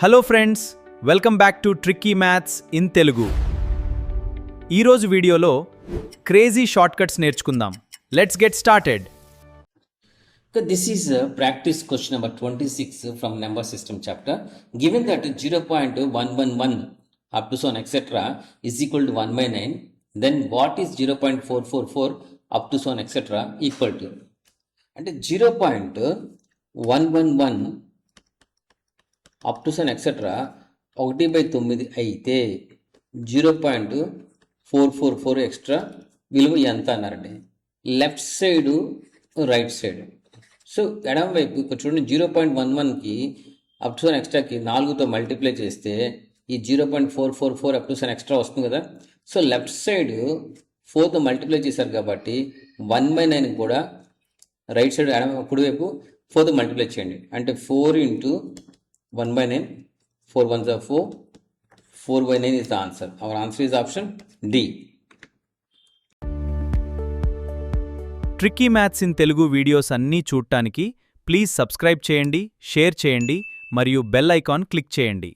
Hello friends, welcome back to tricky maths in Telugu. ఈరోజు వీడియోలో crazy shortcuts నేర్చుకుందాం. Let's get started. This is practice question number 26 from number system chapter. Given that 0.111 up to so on etc. is equal to 1 by 9, then what is 0.444 up to so on etc. equal to? And 0.111 up to sun etcetera 1/9 అయితే 0.444 extra విలువ ఎంత అన్నారండి. Left side right side. So ఎడమ వైపు ఇక్కడ చూడండి, 0.11కి up to sun ఎక్స్ట్రాకి 4తో మల్టిప్లై చేస్తే ఈ 0.444 అప్ టు సన్ ఎక్స్ట్రా వస్తుంది కదా. సో లెఫ్ట్ సైడ్ 4తో మల్టిప్లై చేశారు కాబట్టి 1/9 కూడా రైట్ సైడ్ ఎడమ కుడివైపు 4తో మల్టిప్లై చేయండి. అంటే 4 into 1/9, 4 1s are 4, 4/9 is the answer. Our answer is option D. Tricky maths in Telugu videos అన్నీ చూడటానికి ప్లీజ్ సబ్స్క్రైబ్ చేయండి, షేర్ చేయండి మరియు బెల్ ఐకాన్ క్లిక్ చేయండి.